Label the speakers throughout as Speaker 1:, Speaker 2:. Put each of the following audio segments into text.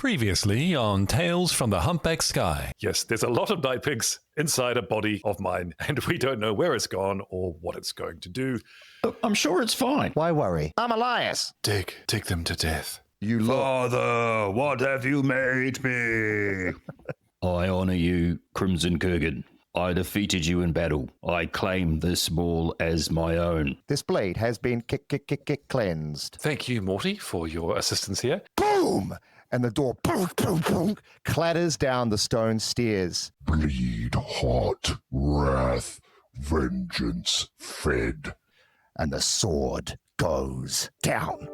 Speaker 1: Previously on Tales from the Humpback Sky.
Speaker 2: Yes, there's a lot of night pigs inside a body of mine, and we don't know where it's gone or what it's going to do.
Speaker 3: I'm sure it's fine.
Speaker 4: Why worry? I'm Elias.
Speaker 1: Dig them to death.
Speaker 4: You look.
Speaker 3: Father, what have you made me? I honor you, Crimson Kurgan. I defeated you in battle. I claim this ball as my own.
Speaker 4: This blade has been cleansed.
Speaker 2: Thank you, Morty, for your assistance here.
Speaker 4: Boom! And the door clatters down the stone stairs.
Speaker 5: Bleed hot, wrath, vengeance fed.
Speaker 4: And the sword goes down.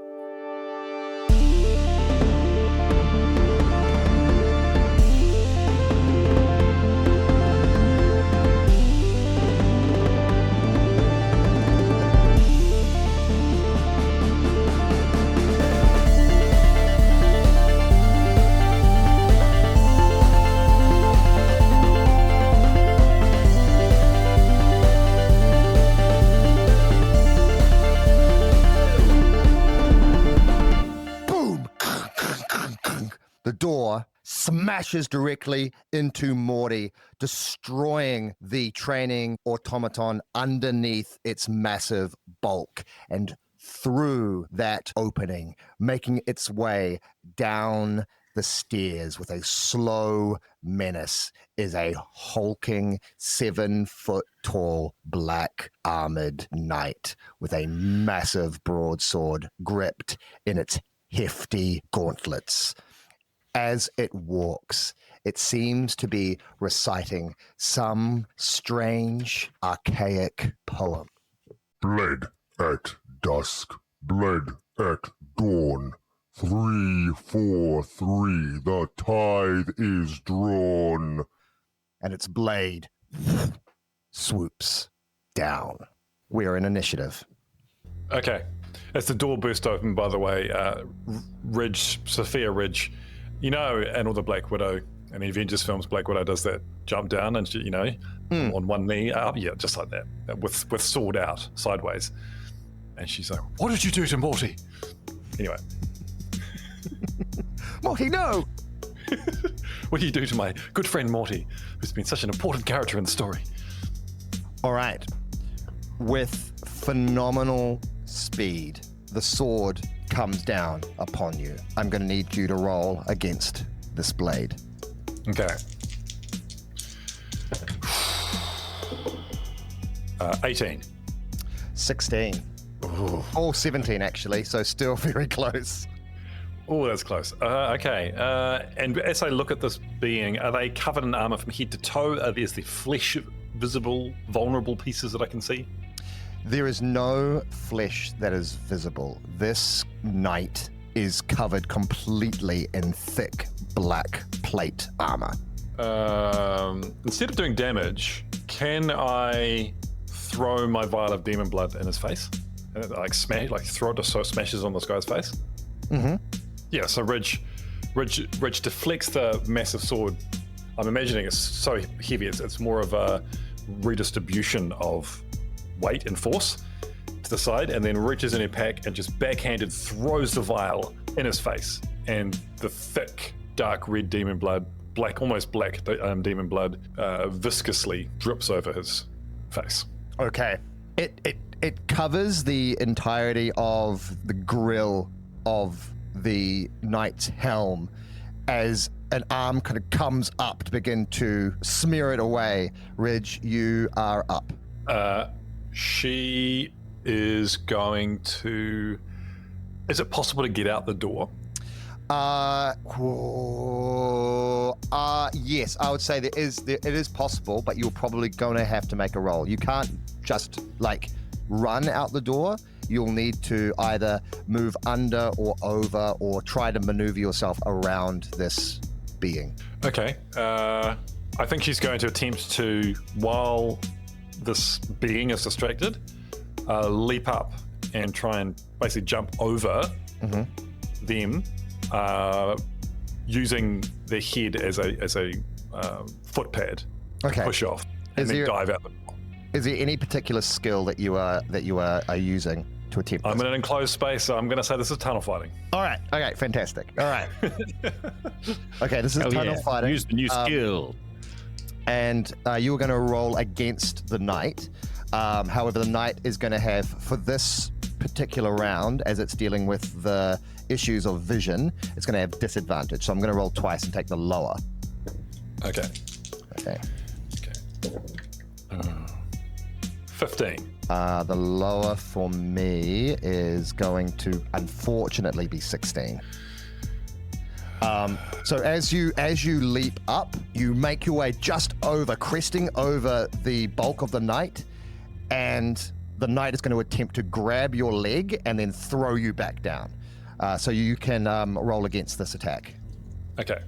Speaker 4: The door smashes directly into Morty, destroying the training automaton underneath its massive bulk. And through that opening, making its way down the stairs with a slow menace, is a hulking 7-foot-tall black armored knight with a massive broadsword gripped in its hefty gauntlets. As it walks, it seems to be reciting some strange, archaic poem.
Speaker 5: Bled at dusk, bled at dawn. 3, 4, 3, the tithe is drawn.
Speaker 4: And its blade swoops down. We're in initiative.
Speaker 2: Okay. As the door burst open, by the way, Sophia Ridge, you know, and all the Black Widow and the Avengers films, Black Widow does that jump down and, she, on one knee up. Yeah, just like that, with sword out, sideways. And she's like, "What did you do to Morty?" Anyway.
Speaker 4: Morty, no!
Speaker 2: What did you do to my good friend Morty, who's been such an important character in the story?
Speaker 4: All right. With phenomenal speed, the sword comes down upon you. I'm going to need you to roll against this blade.
Speaker 2: Okay. 18.
Speaker 4: 16.
Speaker 2: Ooh.
Speaker 4: All 17, actually, so still very close.
Speaker 2: Oh, that's close. Okay. And as I look at this being, are they covered in armor from head to toe? Is the flesh visible, vulnerable pieces that I can see?
Speaker 4: There is no flesh that is visible. This knight is covered completely in thick black plate armor.
Speaker 2: Instead of doing damage, can I throw my vial of demon blood in his face? And throw it just so it smashes on this guy's face?
Speaker 4: Mm-hmm.
Speaker 2: Yeah, so Ridge deflects the massive sword. I'm imagining it's so heavy, it's more of a redistribution of weight and force to the side, and then reaches in her pack and just backhanded throws the vial in his face, and the thick, dark red demon blood, almost black demon blood, viscously drips over his face.
Speaker 4: Okay. It covers the entirety of the grill of the knight's helm as an arm kind of comes up to begin to smear it away. Ridge, you are up.
Speaker 2: She is going to... Is it possible to get out the door?
Speaker 4: Yes, I would say it is possible, but you're probably going to have to make a roll. You can't just, run out the door. You'll need to either move under or over or try to maneuver yourself around this being.
Speaker 2: Okay. I think she's going to attempt to, while this being is distracted, leap up and try and basically jump over them, using their head as a foot pad to push off and then dive out.
Speaker 4: Is there any particular skill that you are using? to attempt
Speaker 2: I'm
Speaker 4: this.
Speaker 2: in an enclosed space, so I'm going to say this is tunnel fighting.
Speaker 4: All right. Okay. Fantastic. All right. Okay. This is tunnel fighting.
Speaker 3: Use the new skill.
Speaker 4: And you are going to roll against the knight. However, the knight is going to have, for this particular round, as it's dealing with the issues of vision, it's going to have disadvantage. So I'm going to roll twice and take the lower.
Speaker 2: Okay.
Speaker 4: Okay.
Speaker 2: 15.
Speaker 4: The lower for me is going to unfortunately be 16. So as you leap up, you make your way just over, cresting over the bulk of the knight, and the knight is going to attempt to grab your leg and then throw you back down. So you can roll against this attack.
Speaker 2: Okay.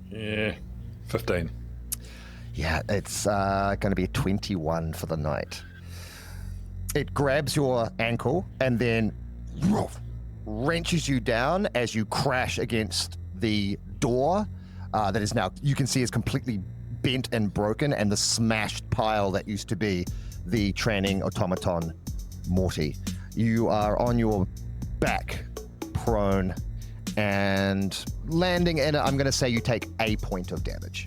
Speaker 2: Yeah. 15.
Speaker 4: Yeah, it's going to be a 21 for the knight. It grabs your ankle and then wrenches you down as you crash against the door that is now, you can see, is completely bent and broken, and the smashed pile that used to be the training automaton Morty. You are on your back, prone, and landing in it. I'm going to say you take a point of damage.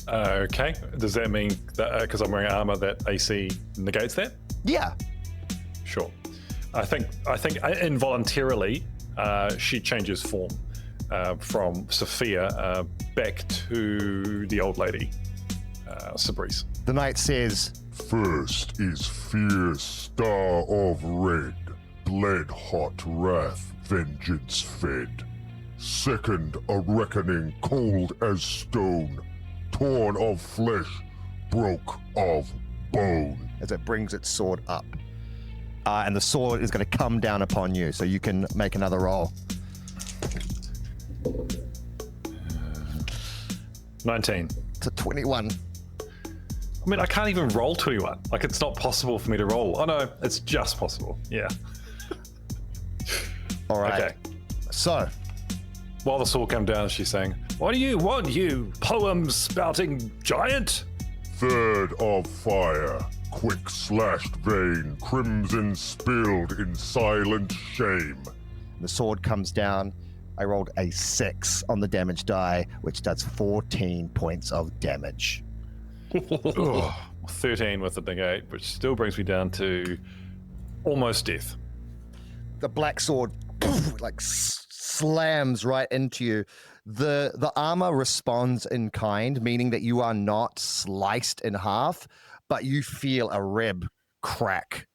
Speaker 2: Okay. Does that mean that because I'm wearing armor that AC negates that?
Speaker 4: Yeah.
Speaker 2: Sure. I think involuntarily she changes form from Sophia back to the old lady, Sabrice.
Speaker 4: The knight says,
Speaker 5: First is fierce star of red, bled hot wrath, vengeance fed. Second, a reckoning cold as stone, torn of flesh, broke of bone.
Speaker 4: as it brings its sword up. And the sword is going to come down upon you, so you can make another roll.
Speaker 2: 19.
Speaker 4: It's a 21.
Speaker 2: I mean, I can't even roll 21. Like, it's not possible for me to roll. Oh, no, it's just possible. Yeah.
Speaker 4: All right.
Speaker 2: Okay.
Speaker 4: So,
Speaker 2: While the sword comes down, she's saying, "What do you want, you poem-spouting giant?"
Speaker 5: Third of fire, quick slashed vein, crimson spilled in silent shame.
Speaker 4: the sword comes down. I rolled a 6 on the damage die, which does 14 points of damage.
Speaker 2: Ugh. 13 with the negate, which still brings me down to almost death.
Speaker 4: The black sword like slams right into you. The armor responds in kind, meaning that you are not sliced in half, but you feel a rib crack.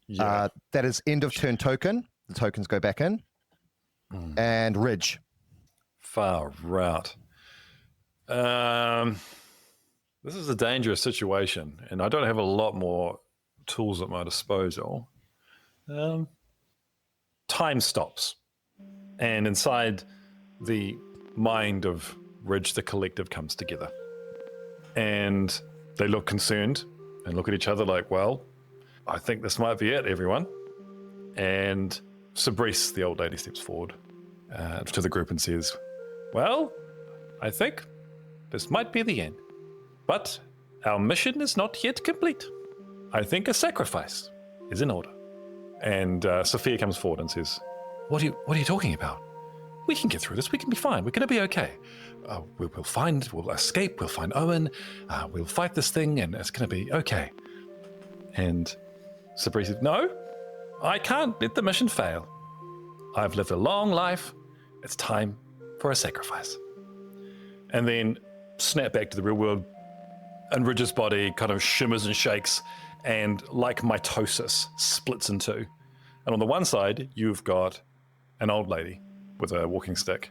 Speaker 2: Yeah.
Speaker 4: That is end of turn token. The tokens go back in. And Ridge.
Speaker 2: Far out. This is a dangerous situation, and I don't have a lot more tools at my disposal. Time stops, and inside the mind of Ridge, the collective comes together. And they look concerned and look at each other like, well, I think this might be it, everyone. And Sabrice, the old lady, steps forward to the group and says, well, I think this might be the end. But our mission is not yet complete. I think a sacrifice is in order. And Sophia comes forward and says, What are you talking about? We can get through this. We can be fine. We're going to be okay. We'll escape. We'll find Owen. We'll fight this thing, and it's going to be okay. And Sabrice said, no, I can't let the mission fail. I've lived a long life. It's time for a sacrifice. And then snap back to the real world, and Ridge's body kind of shimmers and shakes, and like mitosis, splits in two. And on the one side, you've got an old lady with a walking stick.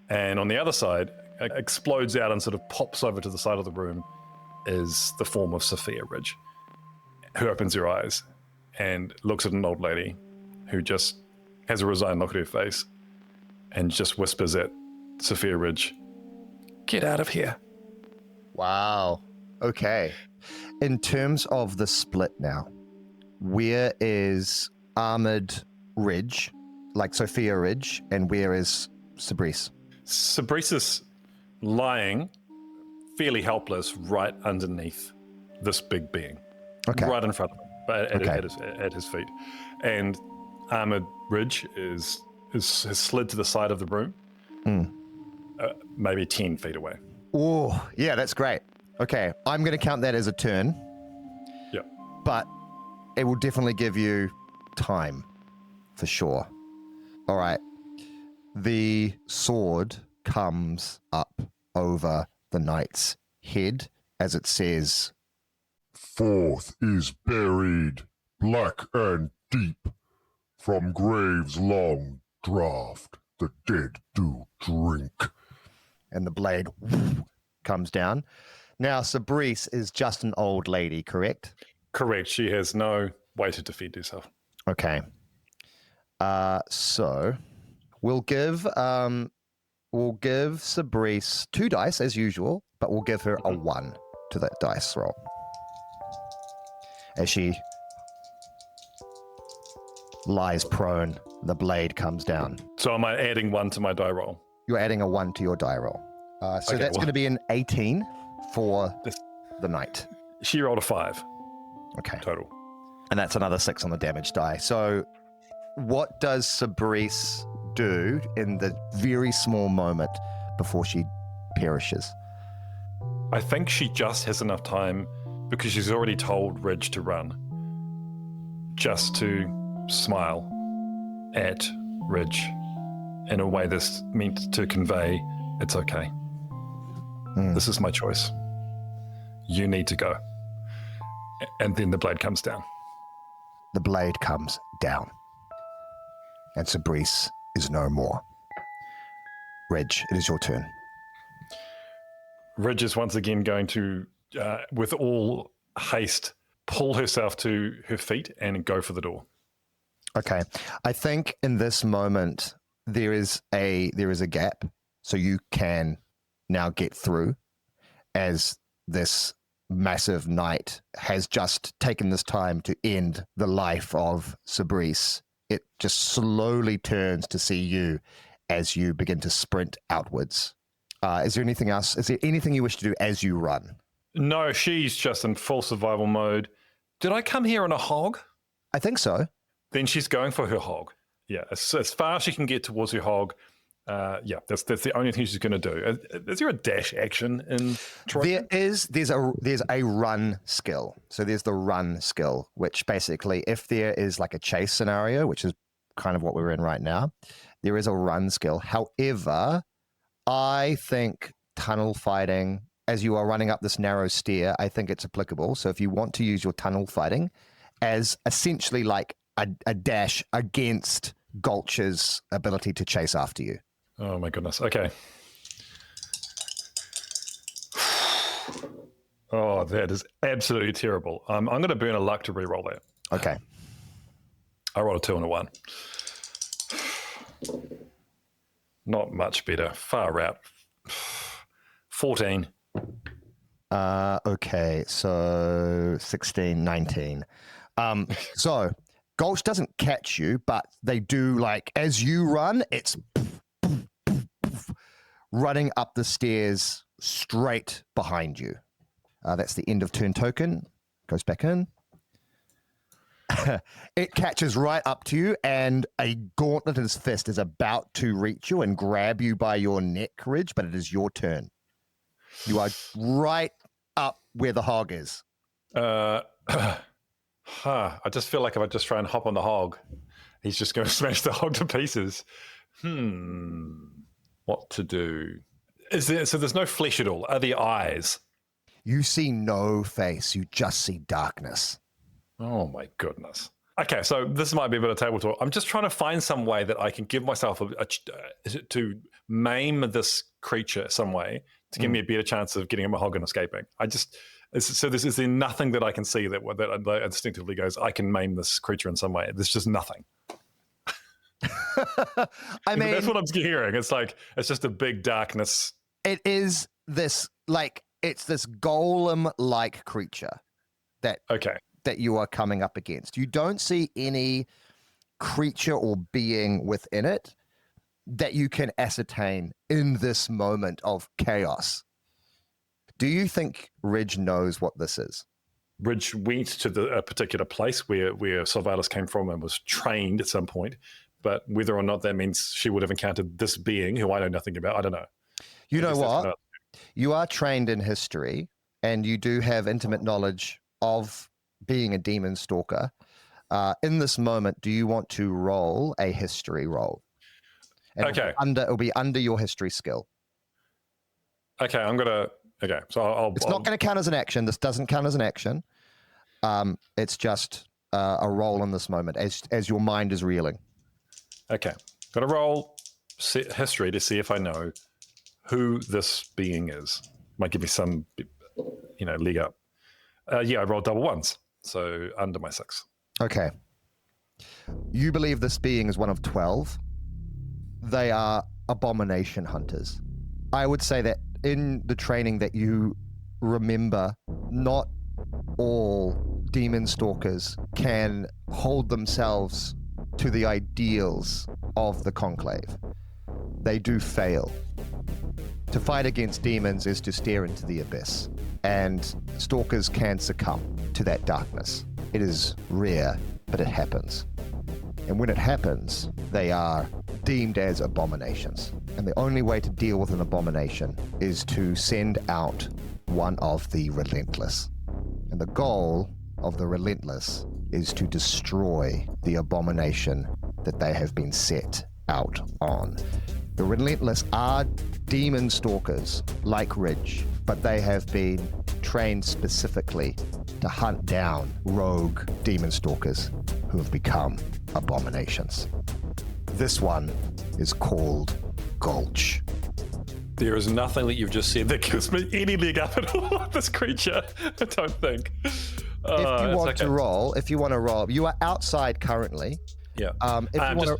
Speaker 2: And on the other side, it explodes out and sort of pops over to the side of the room, is the form of Sophia Ridge, who opens her eyes and looks at an old lady who just has a resigned look at her face and just whispers at Sophia Ridge, get out of here.
Speaker 4: Wow. Okay. In terms of the split now, where is Armored Ridge, like Sophia Ridge, and where is Sabrice?
Speaker 2: Sabrice is lying fairly helpless right underneath this big being.
Speaker 4: Okay.
Speaker 2: Right in front of him. at his feet, and armored Ridge has slid to the side of the room, maybe 10 feet away.
Speaker 4: Oh, yeah, that's great. Okay, I'm going to count that as a turn,
Speaker 2: Yep.
Speaker 4: but it will definitely give you time, for sure. All right. The sword comes up over the knight's head as it says,
Speaker 5: Fourth is buried, black and deep. From graves long draught, the dead do drink.
Speaker 4: and the blade comes down. Now, Sabrice is just an old lady, correct?
Speaker 2: Correct. She has no way to defend herself.
Speaker 4: Okay. So we'll give Sabrice 2 dice as usual, but we'll give her a 1 to that dice roll. As she lies prone, the blade comes down.
Speaker 2: So am I adding 1 to my die roll?
Speaker 4: You're adding a 1 to your die roll. So
Speaker 2: Okay,
Speaker 4: that's going to be an 18 for the knight.
Speaker 2: She rolled a 5
Speaker 4: Okay.
Speaker 2: total.
Speaker 4: And that's another 6 on the damage die. So what does Sabrice do in the very small moment before she perishes?
Speaker 2: I think she just has enough time, because she's already told Ridge to run, just to smile at Ridge in a way that's meant to convey it's okay. This is my choice. You need to go. And then the blade comes down.
Speaker 4: The blade comes down. And Sabrice is no more. Reg, it is your turn.
Speaker 2: Ridge is once again going to, with all haste, pull herself to her feet and go for the door.
Speaker 4: Okay. I think in this moment there is a gap, so you can now get through, as this massive knight has just taken this time to end the life of Sabrice. It just slowly turns to see you as you begin to sprint outwards. Is there anything else? Is there anything you wish to do as you run?
Speaker 2: No, she's just in full survival mode. Did I come here on a hog?
Speaker 4: I think so.
Speaker 2: Then she's going for her hog. Yeah, as far as she can get towards her hog. Yeah, that's the only thing she's going to do. Is there a dash action in Troy?
Speaker 4: There's a run skill. So there's the run skill, which basically, if there is like a chase scenario, which is kind of what we're in right now, there is a run skill. However, I think tunnel fighting, as you are running up this narrow stair, I think it's applicable. So if you want to use your tunnel fighting as essentially like a dash against Gulch's ability to chase after you.
Speaker 2: Oh my goodness. Okay. Oh, that is absolutely terrible. I'm going to burn a luck to re-roll that.
Speaker 4: Okay.
Speaker 2: I rolled a 2 and a 1. Not much better. Far out. 14.
Speaker 4: Okay, so 16, 19. So Gulch doesn't catch you, but they do, like, as you run, it's running up the stairs straight behind you. That's the end of turn token. Goes back in. It catches right up to you, and a gauntleted fist is about to reach you and grab you by your neck, Ridge, but it is your turn. You are right up where the hog is.
Speaker 2: I just feel like if I just try and hop on the hog, he's just going to smash the hog to pieces. What to do? So there's no flesh at all. Are there eyes?
Speaker 4: You see no face. You just see darkness.
Speaker 2: Oh my goodness. Okay, so this might be a bit of table talk. I'm just trying to find some way that I can give myself to maim this creature some way to give me a better chance of getting a hog and escaping. Is there nothing that I can see that instinctively goes, I can maim this creature in some way? There's just nothing.
Speaker 4: I mean,
Speaker 2: that's what I'm hearing. It's like, it's just a big darkness.
Speaker 4: It is this, like, it's this golem-like creature that you are coming up against. You don't see any creature or being within it that you can ascertain in this moment of chaos. Do you think Ridge knows what this is?
Speaker 2: Ridge went to a particular place where Sylvanas came from and was trained at some point, but whether or not that means she would have encountered this being who I know nothing about, I don't know.
Speaker 4: You
Speaker 2: I
Speaker 4: know
Speaker 2: guess that's
Speaker 4: what? You are trained in history, and you do have intimate knowledge of being a demon stalker. In this moment, do you want to roll a history roll? And
Speaker 2: Okay.
Speaker 4: It'll be under your history skill.
Speaker 2: Okay, so
Speaker 4: It's not going to count as an action. This doesn't count as an action. It's just a roll in this moment as your mind is reeling.
Speaker 2: Okay, got to roll history to see if I know who this being is. Might give me some, leg up. I rolled double ones, so under my 6.
Speaker 4: Okay. You believe this being is one of 12. They are abomination hunters. I would say that in the training that you remember, not all demon stalkers can hold themselves to the ideals of the conclave. They do fail. To fight against demons is to stare into the abyss, and stalkers can succumb to that darkness. It is rare, but it happens. And when it happens, they are deemed as abominations. And the only way to deal with an abomination is to send out one of the relentless. And the goal of the relentless is to destroy the abomination that they have been set out on. The relentless are demon stalkers like Ridge, but they have been trained specifically to hunt down rogue demon stalkers who have become abominations. This one is called Gulch.
Speaker 2: There is nothing that you've just said that gives me any leg up at all on this creature, I don't think.
Speaker 4: If you want to roll, you are outside currently.
Speaker 2: Yeah.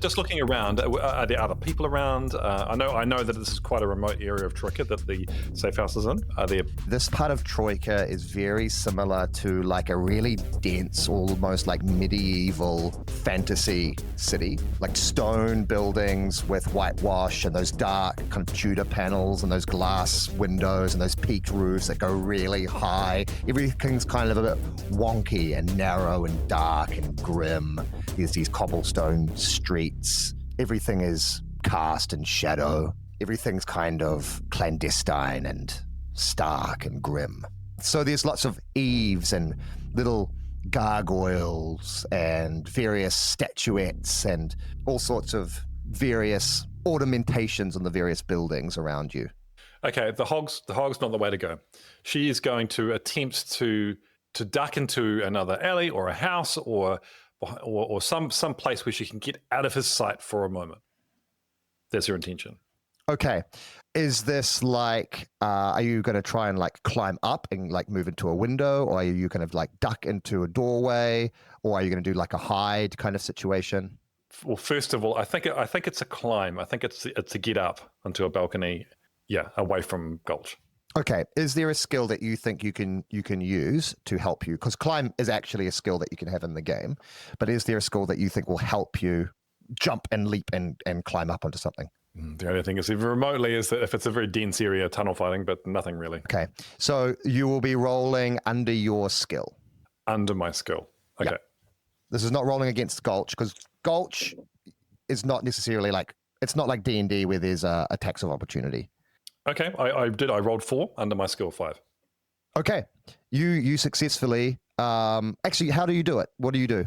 Speaker 2: Just looking around, are there other people around? I know that this is quite a remote area of Troika that the safe house is in. Are there?
Speaker 4: This part of Troika is very similar to like a really dense, almost like medieval fantasy city, like stone buildings with whitewash and those dark kind of Tudor panels and those glass windows and those peaked roofs that go really high. Everything's kind of a bit wonky and narrow and dark and grim. There's these cobblestone streets. Everything is cast in shadow. Everything's kind of clandestine and stark and grim. So there's lots of eaves and little gargoyles and various statuettes and all sorts of various ornamentations on the various buildings around you.
Speaker 2: Okay, the hog's not the way to go. She is going to attempt to duck into another alley or a house or some place where she can get out of his sight for a moment. That's her intention.
Speaker 4: Okay. Is this like, are you going to try and like climb up and like move into a window, or are you kind of like duck into a doorway, or are you going to do like a hide kind of situation?
Speaker 2: Well, first of all, I think it's a climb. I think it's to get up onto a balcony, away from Gulch.
Speaker 4: Okay. Is there a skill that you think you can use to help you? Because climb is actually a skill that you can have in the game, but is there a skill that you think will help you jump and leap and climb up onto something?
Speaker 2: The only thing is, even remotely, is that if it's a very dense area, tunnel fighting, but nothing really.
Speaker 4: Okay. So you will be rolling under your skill.
Speaker 2: Under my skill. Okay.
Speaker 4: Yep. This is not rolling against Gulch, because Gulch is not necessarily like, it's not like D&D where there's attacks of opportunity.
Speaker 2: Okay, I did. I rolled 4 under my skill 5.
Speaker 4: Okay, you successfully. Actually, how do you do it? What do you do?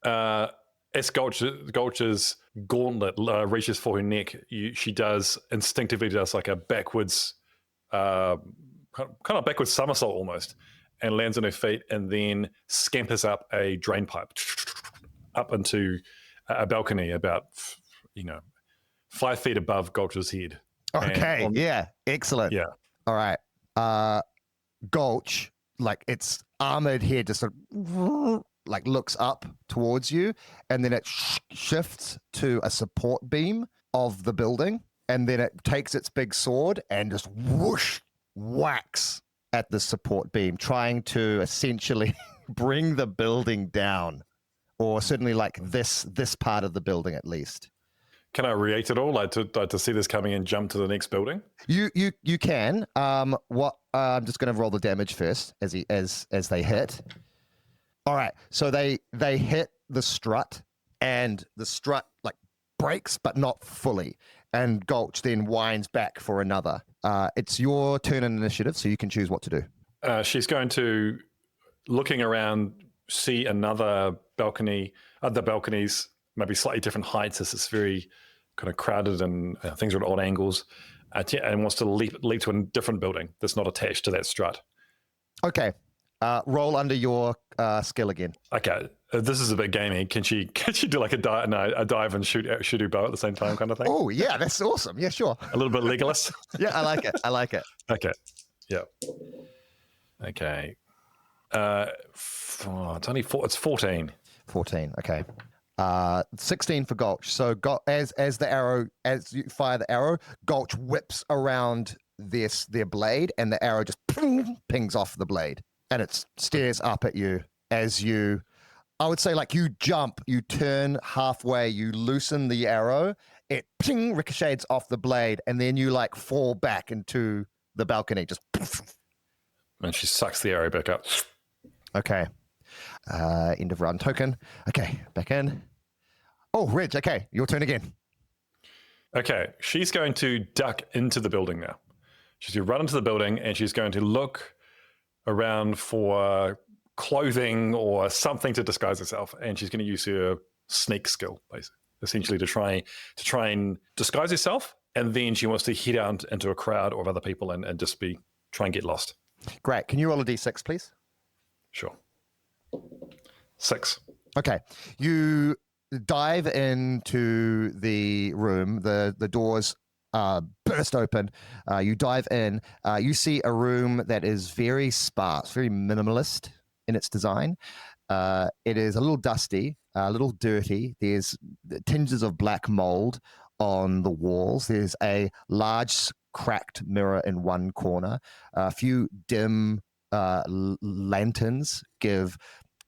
Speaker 2: As Gulch's gauntlet reaches for her neck, she instinctively does like a backwards, kind of backwards somersault almost, and lands on her feet, and then scampers up a drain pipe up into a balcony about 5 feet above Gulch's head.
Speaker 4: Okay, excellent.
Speaker 2: Yeah.
Speaker 4: All right. Gulch, like its armored head just sort of like looks up towards you, and then it shifts to a support beam of the building, and then it takes its big sword and just whacks at the support beam, trying to essentially bring the building down, or certainly like this part of the building at least.
Speaker 2: Can I react at all? Like to see this coming and jump to the next building?
Speaker 4: You can. What I'm just going to roll the damage first as they hit. All right, so they hit the strut, and the strut like breaks, but not fully. And Gulch then winds back for another. It's your turn in initiative, so you can choose what to do.
Speaker 2: She's going to, looking around, see another balcony, other balconies, maybe slightly different heights as it's very kind of crowded and things are at odd angles, and wants to leap to a different building that's not attached to that strut.
Speaker 4: Okay. Roll under your skill again.
Speaker 2: Okay, this is a bit gamey. Can she do like a dive and shoot her bow at the same time kind of thing?
Speaker 4: Oh, yeah, that's awesome. Yeah, sure.
Speaker 2: A little bit Legolas.
Speaker 4: Yeah, I like it. I like it.
Speaker 2: Okay. Yeah. Okay. It's only four. It's 14.
Speaker 4: 14. Okay. 16 for Gulch. So as you fire the arrow, Gulch whips around their blade, and the arrow just pings off the blade, and it stares up at you as you. I would say like you jump, you turn halfway, you loosen the arrow, it ricochets off the blade, and then you like fall back into the balcony. Just.
Speaker 2: And she sucks the arrow back up.
Speaker 4: Okay. End of round token. Okay, back in. Oh, Reg, okay, your turn again.
Speaker 2: Okay, she's going to duck into the building now. She's going to run into the building, and she's going to look around for clothing or something to disguise herself, and she's going to use her sneak skill, basically, essentially to try and disguise herself, and then she wants to head out into a crowd of other people and just try and get lost.
Speaker 4: Great. Can you roll a d6, please?
Speaker 2: Sure. 6.
Speaker 4: Okay. You dive into the room. The doors burst open. You dive in. You see a room that is very sparse, very minimalist in its design. It is a little dusty, a little dirty. There's tinges of black mold on the walls. There's a large cracked mirror in one corner. A few dim lanterns give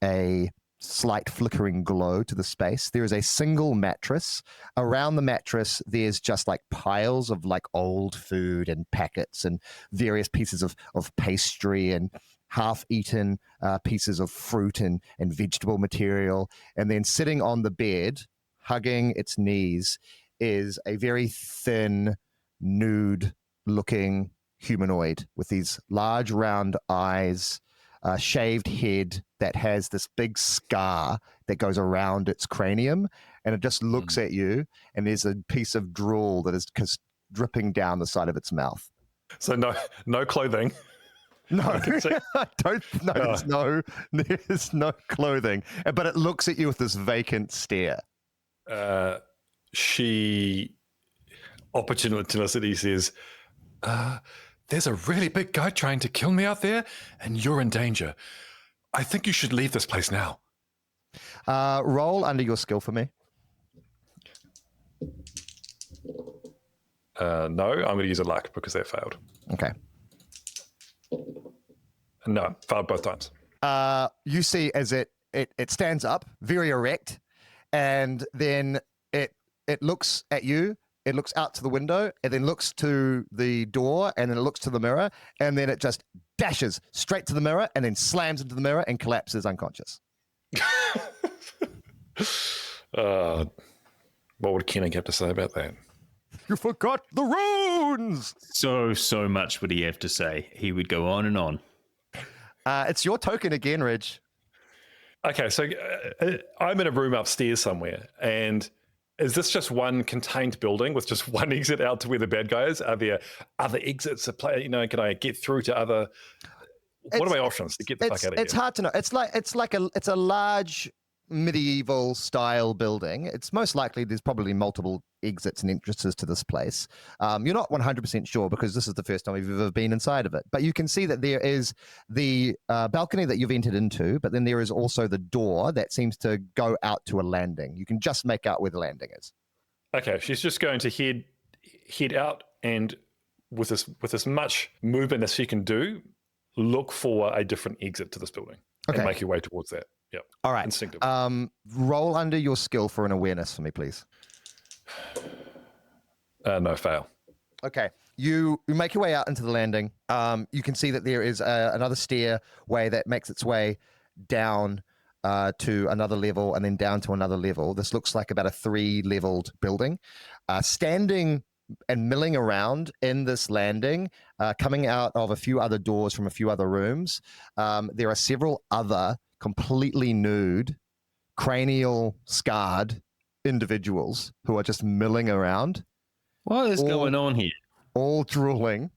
Speaker 4: a slight flickering glow to the space. There is a single mattress. Around the mattress, there's just like piles of like old food and packets and various pieces of pastry and half-eaten pieces of fruit and vegetable material. And then sitting on the bed, hugging its knees, is a very thin, nude-looking humanoid with these large round eyes, shaved head that has this big scar that goes around its cranium, and it just looks at you, and there's a piece of drool that is dripping down the side of its mouth.
Speaker 2: So no clothing.
Speaker 4: No, there's no clothing, but it looks at you with this vacant stare.
Speaker 2: She opportunistically says,
Speaker 1: There's a really big guy trying to kill me out there, and you're in danger. I think you should leave this place now.
Speaker 4: Roll under your skill for me.
Speaker 2: no, I'm going to use a luck because they failed.
Speaker 4: Okay.
Speaker 2: No, failed both times.
Speaker 4: You see as it stands up, very erect, and then it looks at you, it looks out to the window, and then looks to the door, and then it looks to the mirror, and then it just dashes straight to the mirror, and then slams into the mirror and collapses unconscious.
Speaker 2: What would Kenny have to say about that?
Speaker 4: You forgot the runes!
Speaker 3: So much would he have to say. He would go on and on.
Speaker 4: It's your token again, Reg.
Speaker 2: Okay, so I'm in a room upstairs somewhere, and is this just one contained building with just one exit out to where the bad guy is? Are there other exits? Can I get through to other? What are my options to get the fuck out of here?
Speaker 4: It's hard to know. It's a large medieval style building. It's most likely there's probably multiple exits and entrances to this place. You're not 100% sure because this is the first time you've ever been inside of it. But you can see that there is the balcony that you've entered into, but then there is also the door that seems to go out to a landing. You can just make out where the landing is.
Speaker 2: Okay, she's just going to head out, and with as much movement as she can do, look for a different exit to this building and make your way towards that. Yep.
Speaker 4: All right.
Speaker 2: Instinctive.
Speaker 4: Roll under your skill for an awareness for me, please.
Speaker 2: No, fail.
Speaker 4: Okay, you make your way out into the landing. You can see that there is another stairway that makes its way down to another level and then down to another level. This looks like about a 3-leveled building. Standing and milling around in this landing, coming out of a few other doors from a few other rooms, there are several other completely nude, cranial scarred individuals who are just milling around.
Speaker 3: What is going on here?
Speaker 4: All drooling,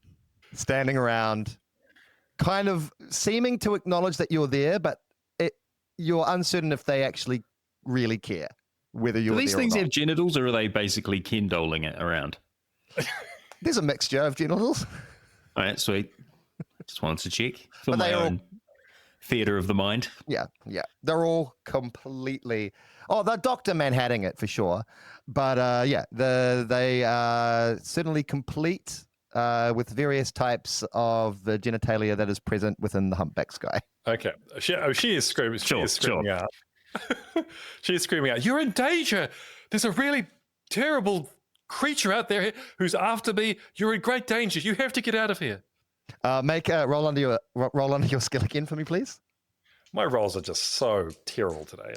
Speaker 4: standing around, kind of seeming to acknowledge that you're there, but you're uncertain if they actually really care whether you're
Speaker 3: Do
Speaker 4: there
Speaker 3: these
Speaker 4: or
Speaker 3: things
Speaker 4: not.
Speaker 3: have genitals, or are they basically Ken-doling it around?
Speaker 4: There's a mixture of genitals.
Speaker 3: All right, sweet. Just wanted to check for
Speaker 4: But
Speaker 3: my
Speaker 4: they all-
Speaker 3: own theater of the mind.
Speaker 4: Yeah. They're all completely... Oh, they're Dr. Manhattan it for sure. But they are certainly complete with various types of the genitalia that is present within the humpback sky.
Speaker 2: Okay. She is screaming. She is screaming out. She is screaming out. You're in danger. There's a really terrible creature out there who's after me. You're in great danger. You have to get out of here.
Speaker 4: Make a roll under your skill again for me, please.
Speaker 2: My rolls are just so terrible today.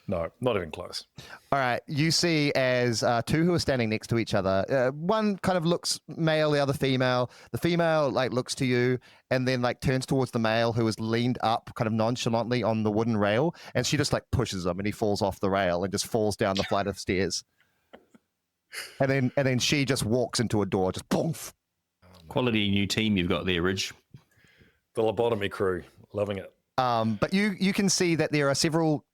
Speaker 2: No, not even close.
Speaker 4: All right. You see as two who are standing next to each other. One kind of looks male, the other female. The female looks to you and then turns towards the male who is leaned up kind of nonchalantly on the wooden rail, and she just pushes him and he falls off the rail and just falls down the flight of stairs. And then she just walks into a door, just boom.
Speaker 3: Quality new team you've got there, Ridge.
Speaker 2: The lobotomy crew, loving it.
Speaker 4: But you can see that there are several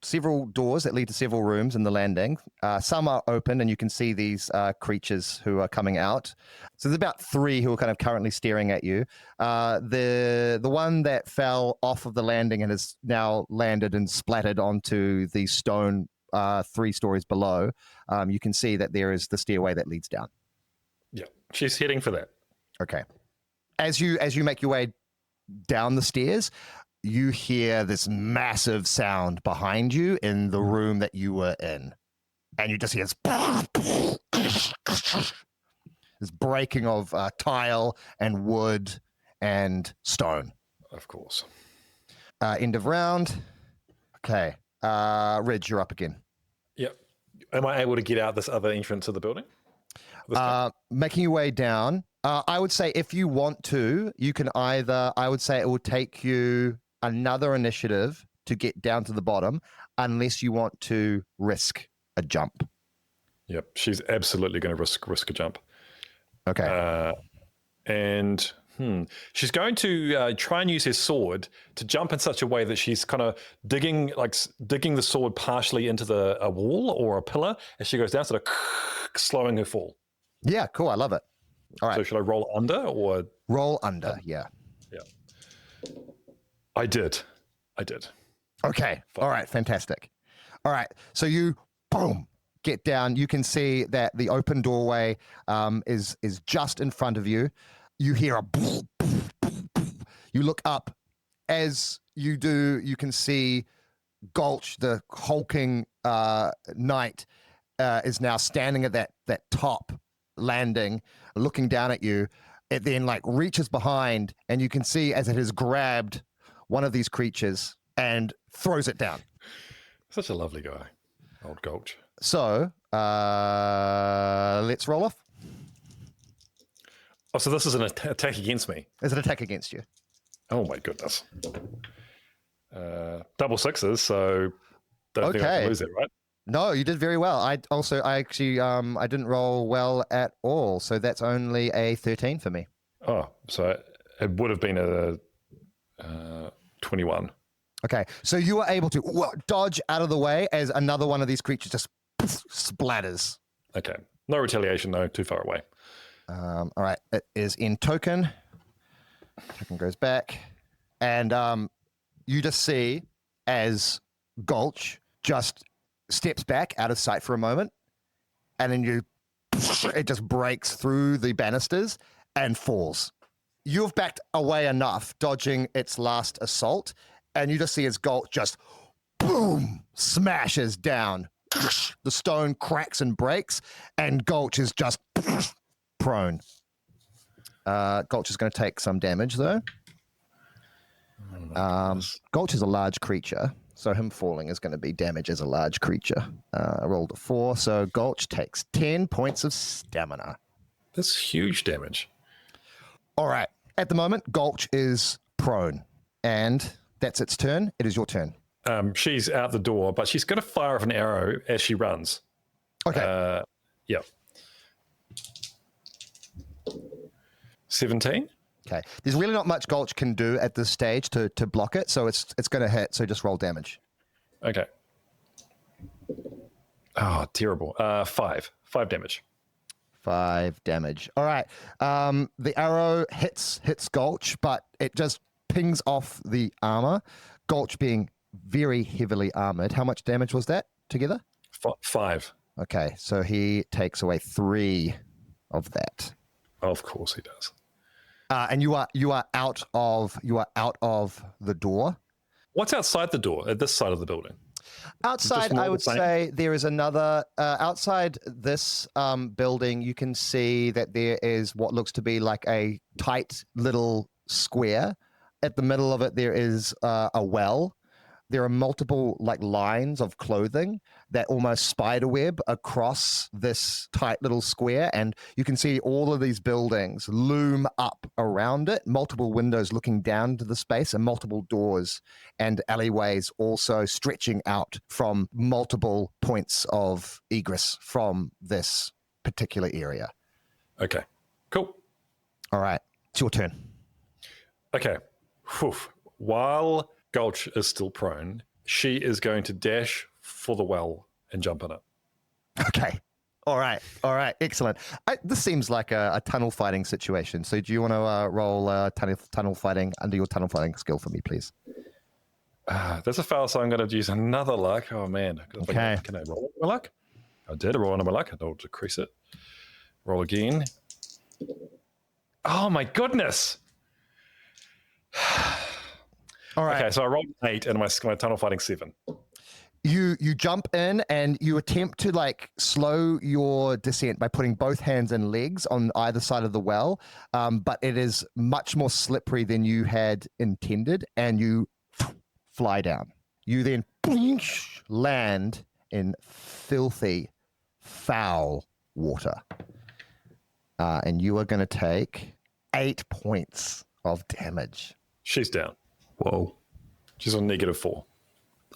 Speaker 4: doors that lead to several rooms in the landing. Some are open, and you can see these creatures who are coming out. So there's about 3 who are kind of currently staring at you. The one that fell off of the landing and has now landed and splattered onto the stone 3 stories below. You can see that there is the stairway that leads down.
Speaker 2: Yeah, she's heading for that.
Speaker 4: Okay. As you make your way down the stairs, you hear this massive sound behind you in the room that you were in. And you just hear this breaking of tile and wood and stone.
Speaker 2: Of course.
Speaker 4: End of round. Okay. Ridge, you're up again.
Speaker 2: Yep. Am I able to get out this other entrance of the building?
Speaker 4: Making your way down. I would say if you want to, you can either, I would say it will take you another initiative to get down to the bottom, unless you want to risk a jump.
Speaker 2: Yep. She's absolutely going to risk a jump.
Speaker 4: Okay.
Speaker 2: And she's going to try and use her sword to jump in such a way that she's kind of digging the sword partially into a wall or a pillar as she goes down, sort of slowing her fall.
Speaker 4: Yeah, cool. I love it. All right.
Speaker 2: So should I roll under or?
Speaker 4: Roll under, yeah.
Speaker 2: Yeah. I did.
Speaker 4: Okay. All right. Fantastic. All right. So you, boom, get down. You can see that the open doorway is just in front of you. You hear a boom, boom, boom, boom. You look up. As you do, you can see Gulch, the hulking knight, is now standing at that top landing, looking down at you. It then reaches behind, and you can see as it has grabbed one of these creatures and throws it down.
Speaker 2: Such a lovely guy, old Gulch.
Speaker 4: So let's roll off.
Speaker 2: Oh, so this is an attack against me.
Speaker 4: It's an attack against you.
Speaker 2: Oh my goodness. Double sixes, so don't think I can lose it, right?
Speaker 4: No, you did very well. I actually I didn't roll well at all, so that's only a 13 for me.
Speaker 2: Oh, so it would have been a 21.
Speaker 4: Okay, so you were able to dodge out of the way as another one of these creatures just splatters.
Speaker 2: Okay. No retaliation, though. Too far away.
Speaker 4: All right, it is in token. Token goes back. And you just see as Gulch just steps back out of sight for a moment. And then it just breaks through the banisters and falls. You've backed away enough, dodging its last assault, and you just see its Gulch just boom, smashes down. The stone cracks and breaks, and Gulch is just prone. Gulch is going to take some damage, though. Gulch is a large creature, so him falling is going to be damage as a large creature. I rolled a 4, so Gulch takes 10 points of stamina.
Speaker 2: That's huge damage.
Speaker 4: All right. At the moment, Gulch is prone, and that's its turn. It is your turn.
Speaker 2: She's out the door, but she's going to fire off an arrow as she runs.
Speaker 4: Okay.
Speaker 2: Yeah. 17.
Speaker 4: Okay. There's really not much Gulch can do at this stage to block it, so it's going to hit, so just roll damage.
Speaker 2: Okay. Oh, terrible. 5 damage.
Speaker 4: 5 damage. All right. The arrow hits Gulch, but it just pings off the armor. Gulch being very heavily armored. How much damage was that together?
Speaker 2: 5.
Speaker 4: Okay, so he takes away 3 of that.
Speaker 2: Of course he does.
Speaker 4: And you are out of the door.
Speaker 2: What's outside the door at this side of the building?
Speaker 4: Outside, I would say there is another. Outside this building, you can see that there is what looks to be like a tight little square. At the middle of it, there is a well. There are multiple lines of clothing that almost spiderweb across this tight little square, and you can see all of these buildings loom up around it, multiple windows looking down to the space, and multiple doors and alleyways also stretching out from multiple points of egress from this particular area.
Speaker 2: Okay, cool.
Speaker 4: All right, it's your turn.
Speaker 2: Okay. Whew. While Gulch is still prone, she is going to dash for the well and jump in it.
Speaker 4: Okay. All right. Excellent. This seems like a tunnel fighting situation. So do you want to roll tunnel fighting under your tunnel fighting skill for me, please?
Speaker 2: That's a fail, so I'm going to use another luck. Oh, man.
Speaker 4: Okay.
Speaker 2: Can I roll my luck? I did roll on my luck. I'll decrease it. Roll again. Oh, my goodness.
Speaker 4: All right.
Speaker 2: Okay, so I rolled 8 and my tunnel fighting 7.
Speaker 4: You jump in and you attempt to slow your descent by putting both hands and legs on either side of the well, but it is much more slippery than you had intended, and you fly down. You then land in filthy, foul water, and you are going to take 8 points of damage.
Speaker 2: She's down.
Speaker 3: Whoa.
Speaker 2: She's on -4.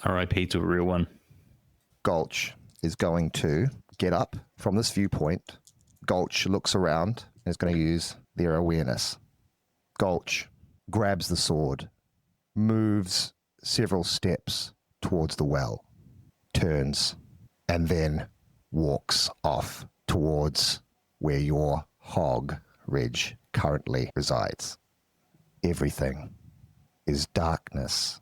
Speaker 3: R.I.P. to a real one.
Speaker 4: Gulch is going to get up from this viewpoint. Gulch looks around and is going to use their awareness. Gulch grabs the sword, moves several steps towards the well, turns, and then walks off towards where your hog, Ridge, currently resides. Everything is darkness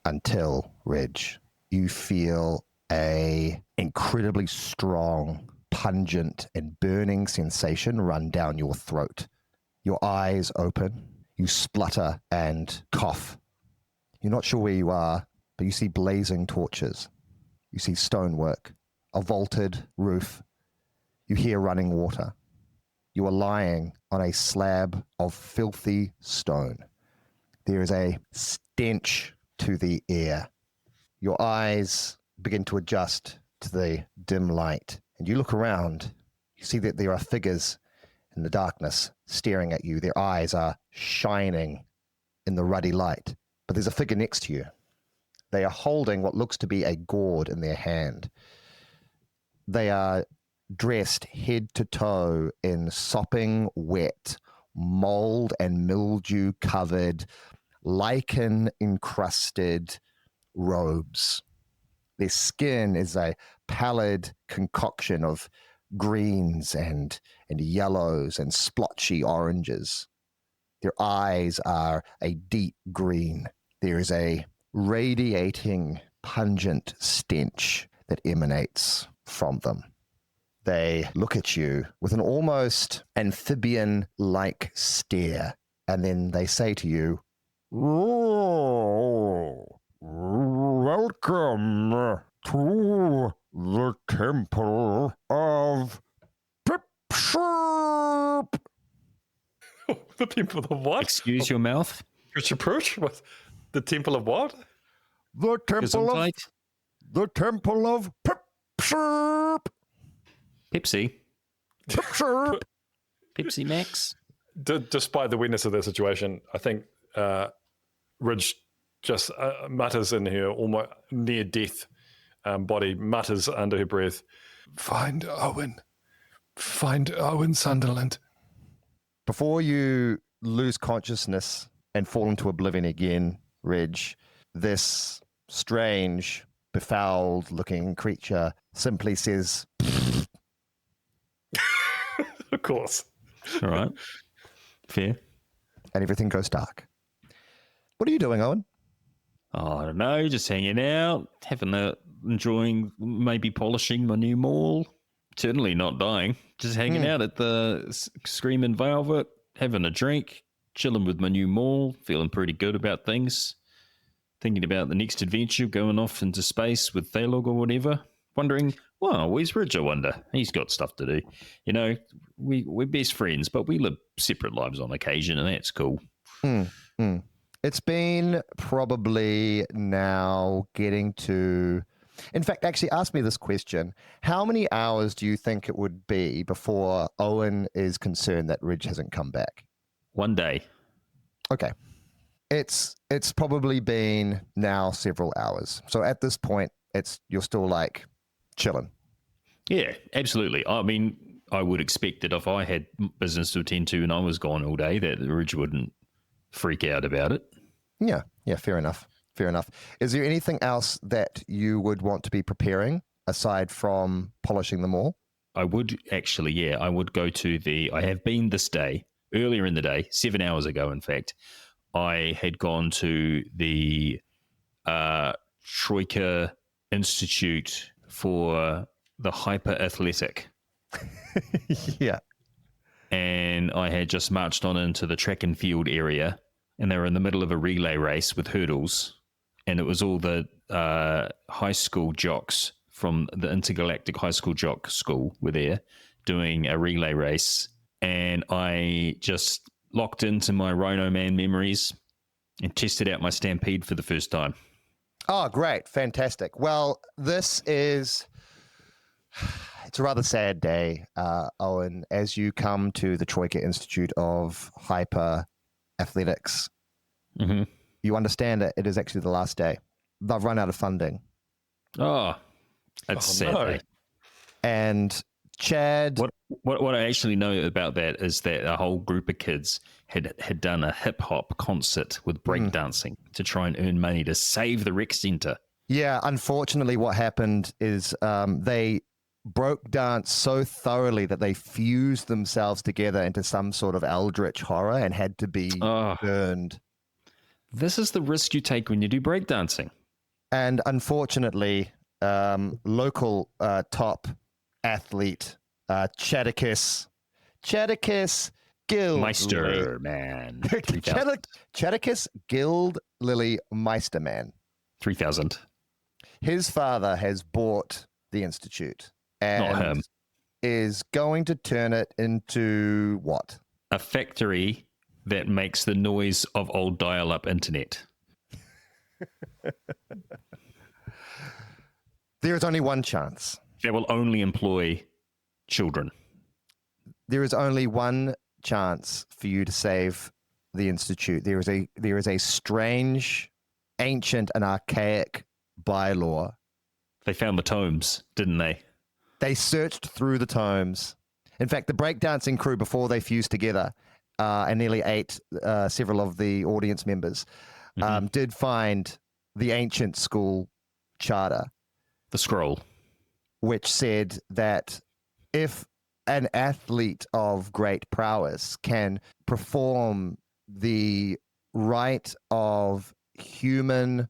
Speaker 4: until, Ridge, you feel a incredibly strong, pungent, and burning sensation run down your throat. Your eyes open, you splutter and cough. You're not sure where you are, but you see blazing torches. You see stonework, a vaulted roof. You hear running water. You are lying on a slab of filthy stone. There is a stench to the air. Your eyes begin to adjust to the dim light, and you look around. You see that there are figures in the darkness staring at you. Their eyes are shining in the ruddy light, but there's a figure next to you. They are holding what looks to be a gourd in their hand. They are dressed head to toe in sopping wet, mold and mildew covered, lichen encrusted robes. Their skin is a pallid concoction of greens and yellows and splotchy oranges. Their eyes are a deep green. There is a radiating, pungent stench that emanates from them. They look at you with an almost amphibian-like stare, and then they say to you, "Oh, welcome to the Temple of Pipship."
Speaker 2: The temple of what?
Speaker 3: Excuse your mouth.
Speaker 2: Approach? What? The temple of what?
Speaker 4: The temple of
Speaker 3: Gesundheit.
Speaker 4: the temple of Pipsherp.
Speaker 3: Pepsi.
Speaker 4: Pipsherp.
Speaker 3: Pepsi Max.
Speaker 2: Despite the weirdness of the situation, I think Ridge just mutters in her almost near death body, mutters under her breath,
Speaker 1: Find Owen. Find Owen Sunderland.
Speaker 4: Before you lose consciousness and fall into oblivion again, Reg, this strange, befouled-looking creature simply says,
Speaker 2: of course.
Speaker 3: All right. Fair.
Speaker 4: and everything goes dark. What are you doing, Owen?
Speaker 3: Oh, I don't know. Just hanging out, enjoying, maybe polishing my new maul. Certainly not dying. Just hanging out at the Screaming Velvet, having a drink, chilling with my new maul, feeling pretty good about things. Thinking about the next adventure, going off into space with Thalog or whatever. Wondering, well, where's Ridge, I wonder? He's got stuff to do. You know, we're best friends, but we live separate lives on occasion, and that's cool.
Speaker 4: It's been probably now getting to... In fact, actually, ask me this question. How many hours do you think it would be before Owen is concerned that Ridge hasn't come back?
Speaker 3: 1 day.
Speaker 4: Okay. It's probably been now several hours. So at this point, you're still like chilling.
Speaker 3: Yeah, absolutely. I mean, I would expect that if I had business to attend to and I was gone all day, that Ridge wouldn't freak out about it.
Speaker 4: Yeah, fair enough. Fair enough. Is there anything else that you would want to be preparing aside from polishing them all?
Speaker 3: I would actually, yeah. I would go to I have been this day, earlier in the day, 7 hours ago, in fact, I had gone to the Troika Institute for the Hyper Athletic.
Speaker 4: Yeah.
Speaker 3: And I had just marched on into the track and field area, and they were in the middle of a relay race with hurdles. And it was all the high school jocks from the Intergalactic High School Jock School were there doing a relay race. And I just locked into my Rhino Man memories and tested out my Stampede for the first time.
Speaker 4: Oh, great. Fantastic. Well, it's a rather sad day, Owen, as you come to the Troika Institute of Hyper Athletics.
Speaker 3: Mm-hmm.
Speaker 4: You understand that it is actually the last day. They've run out of funding.
Speaker 3: Oh, that's sad.
Speaker 2: no.
Speaker 3: eh?
Speaker 4: And Chad...
Speaker 3: What I actually know about that is that a whole group of kids had done a hip-hop concert with breakdancing to try and earn money to save the rec centre.
Speaker 4: Yeah, unfortunately what happened is they broke dance so thoroughly that they fused themselves together into some sort of eldritch horror and had to be burned.
Speaker 3: This is the risk you take when you do breakdancing.
Speaker 4: And unfortunately, local top athlete, Chadicus Guild
Speaker 3: Meister Man.
Speaker 4: 3000. Guild Lily Meisterman.
Speaker 3: 3,000.
Speaker 4: His father has bought the institute and is going to turn it into what?
Speaker 3: A factory that makes the noise of old dial-up internet.
Speaker 4: There is only one chance.
Speaker 3: That will only employ children.
Speaker 4: There is only one chance for you to save the institute. There is a strange, ancient, and archaic bylaw.
Speaker 3: They found the tomes, didn't they?
Speaker 4: They searched through the tomes. In fact, the breakdancing crew, before they fused together and nearly ate several of the audience members, did find the ancient school charter.
Speaker 3: The scroll.
Speaker 4: Which said that if an athlete of great prowess can perform the rite of human,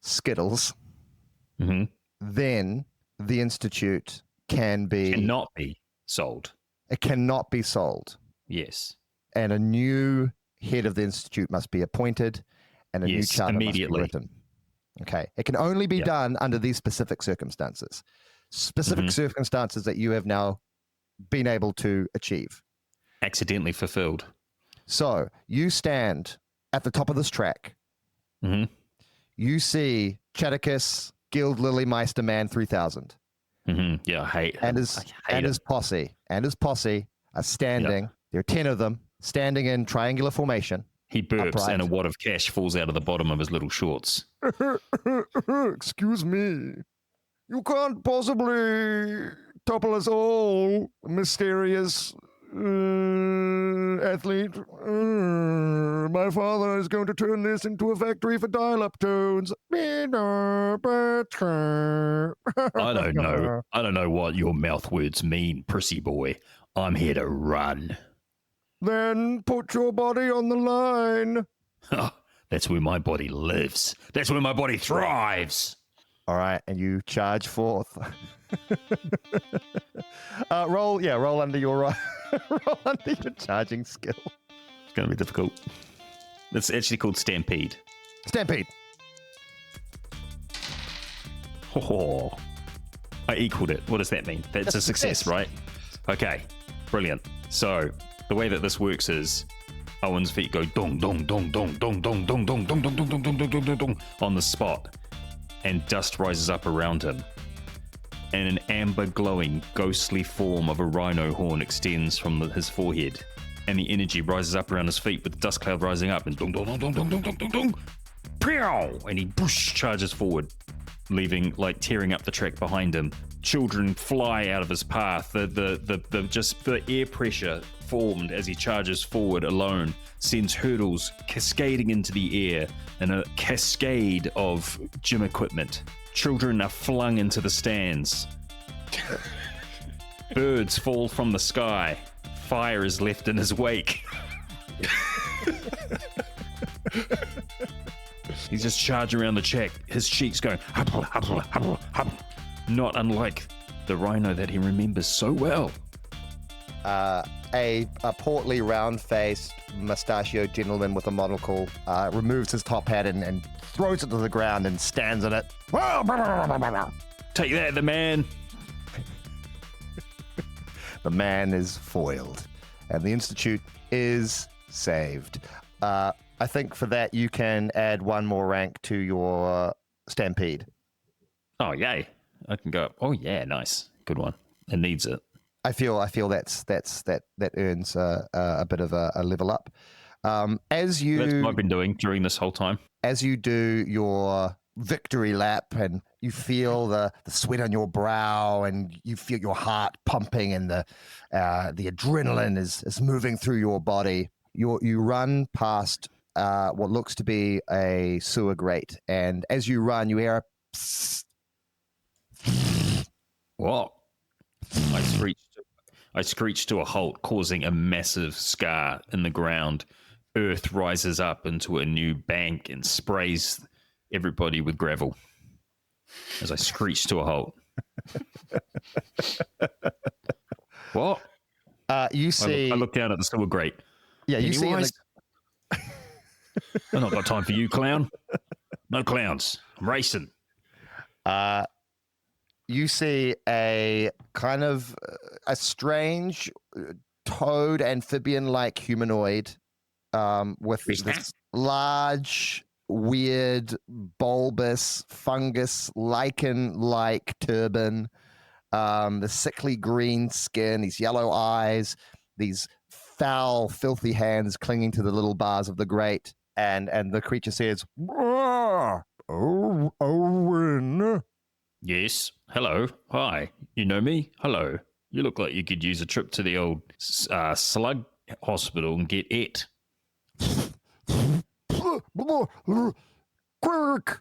Speaker 4: skittles, then the institute cannot be sold. It cannot be sold.
Speaker 3: Yes.
Speaker 4: And a new head of the institute must be appointed and a new charter must be written. Okay. It can only be done under these specific circumstances. Specific circumstances that you have now been able to achieve.
Speaker 3: Accidentally fulfilled.
Speaker 4: So you stand at the top of this track.
Speaker 3: Mhm.
Speaker 4: You see Chedicus, Guild Lily Meister Man 3000.
Speaker 3: Yeah, I hate
Speaker 4: And
Speaker 3: him.
Speaker 4: his
Speaker 3: I hate
Speaker 4: his posse are standing. There are 10 of them standing in triangular formation.
Speaker 3: He burps
Speaker 4: upright.
Speaker 3: and a wad of cash falls out of the bottom of his little shorts.
Speaker 4: Excuse me. You can't possibly topple us all, mysterious athlete. My father is going to turn this into a factory for dial-up tones.
Speaker 3: I don't know. I don't know what your mouth words mean, prissy boy. I'm here to run.
Speaker 4: Then put your body on the line.
Speaker 3: That's where my body lives. That's where my body thrives.
Speaker 4: All right, and you charge forth. Roll under your roll under your charging skill.
Speaker 3: It's going to be difficult. It's actually called Stampede.
Speaker 4: Stampede.
Speaker 3: Oh, I equaled it. What does that mean? That's a success, right? Okay, brilliant. So the way that this works is Owen's feet go dong dong dong dong dong dong dong dong dong dong dong dong dong dong dong dong on the spot, and dust rises up around him, and an amber glowing ghostly form of a rhino horn extends from his forehead, and the energy rises up around his feet with the dust cloud rising up, and dong dong dong dong dong dong dong dong dong, pow! And he charges forward, leaving, tearing up the track behind him. Children fly out of his path. The air pressure formed as he charges forward alone sends hurdles cascading into the air and a cascade of gym equipment. Children are flung into the stands. Birds fall from the sky. Fire is left in his wake. He's just charging around the track, his cheeks going hubble, hubble, hubble, hubble. Not unlike the rhino that he remembers so well.
Speaker 4: A portly, round-faced, mustachioed gentleman with a monocle removes his top hat and throws it to the ground and stands on it.
Speaker 3: Take that, the man.
Speaker 4: The man is foiled, and the Institute is saved. I think for that you can add one more rank to your Stampede.
Speaker 3: Oh, yay. I can go up. Oh, yeah, nice. Good one. It needs it.
Speaker 4: I feel that earns a bit of a level up. As you
Speaker 3: That's what I've been doing during this whole time.
Speaker 4: As you do your victory lap and you feel the sweat on your brow and you feel your heart pumping and the adrenaline is moving through your body, you run past what looks to be a sewer grate, and as you run, you hear a psst.
Speaker 3: What? I screeched to a halt, causing a massive scar in the ground. Earth rises up into a new bank and sprays everybody with gravel as I screech to a halt. What?
Speaker 4: You see...
Speaker 3: I look down at the sewer grate.
Speaker 4: Yeah, you see...
Speaker 3: I've not got time for you, clown. No clowns. I'm racing.
Speaker 4: You see a kind of a strange toad amphibian-like humanoid with this large, weird, bulbous, fungus, lichen-like turban, the sickly green skin, these yellow eyes, these foul, filthy hands clinging to the little bars of the grate, and the creature says, Owen.
Speaker 3: Yes. Hello. Hi. You know me? Hello. You look like you could use a trip to the old slug hospital and get it.
Speaker 5: Quick!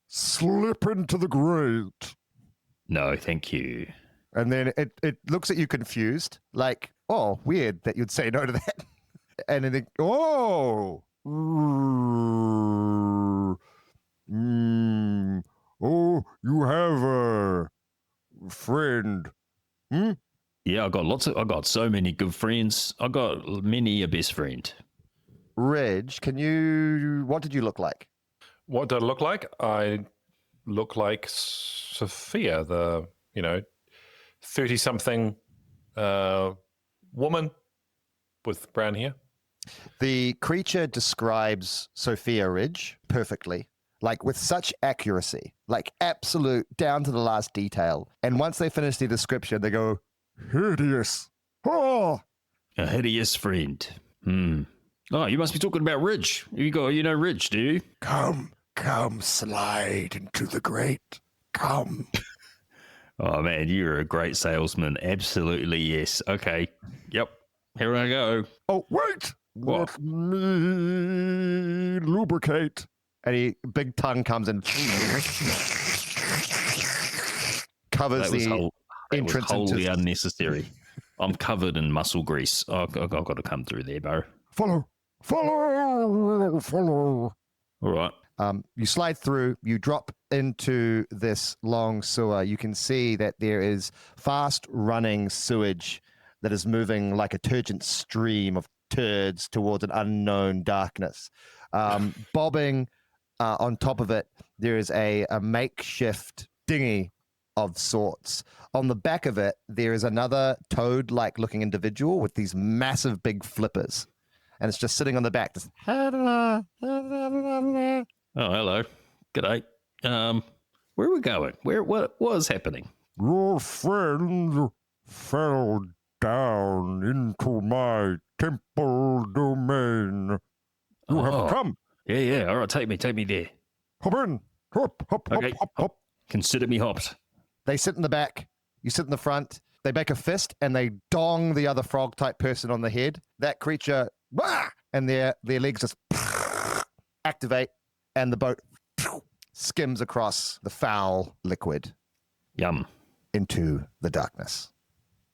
Speaker 5: Slip into the grate.
Speaker 3: No, thank you.
Speaker 4: And then it looks at you confused, like, oh, weird that you'd say no to that. And then, oh,
Speaker 5: oh, you have a friend. Hmm?
Speaker 3: Yeah, I got so many good friends. I got many a best friend.
Speaker 4: Reg, what did you look like?
Speaker 2: What did I look like? I look like Sophia, the 30-something woman with brown hair.
Speaker 4: The creature describes Sophia Ridge perfectly, like with such accuracy, like absolute down to the last detail. And once they finish their description, they go,
Speaker 5: Hideous. Oh,
Speaker 3: A hideous friend. Oh, you must be talking about Ridge. You know Ridge, do you?
Speaker 5: come, slide into the grate. Come.
Speaker 3: Oh man, you're a great salesman. Absolutely, yes. Okay. Yep. Here I go.
Speaker 5: Oh, wait.
Speaker 3: What?
Speaker 5: Let me lubricate.
Speaker 4: and he big tongue comes and covers
Speaker 3: That was,
Speaker 4: the
Speaker 3: that was
Speaker 4: entrance
Speaker 3: wholly
Speaker 4: into.
Speaker 3: unnecessary. I'm covered in muscle grease. I've got to come through there, bro.
Speaker 5: Follow.
Speaker 3: All right.
Speaker 4: You slide through, you drop into this long sewer. You can see that there is fast running sewage that is moving like a turgid stream of turds towards an unknown darkness. Bobbing on top of it, there is a makeshift dinghy of sorts. On the back of it, there is another toad-like looking individual with these massive big flippers. And it's just sitting on the back, just
Speaker 3: Oh, hello. G'day. Where are we going? What is happening?
Speaker 5: Your friend fell down into my temple domain. You
Speaker 3: Oh.
Speaker 5: have come.
Speaker 3: Yeah. All right, take me there.
Speaker 5: Hop in. Hop.
Speaker 3: Okay. Consider me hopped.
Speaker 4: They sit in the back, you sit in the front, they make a fist and they dong the other frog type person on the head. That creature, and their legs just activate and the boat skims across the foul liquid
Speaker 3: Yum.
Speaker 4: into the darkness.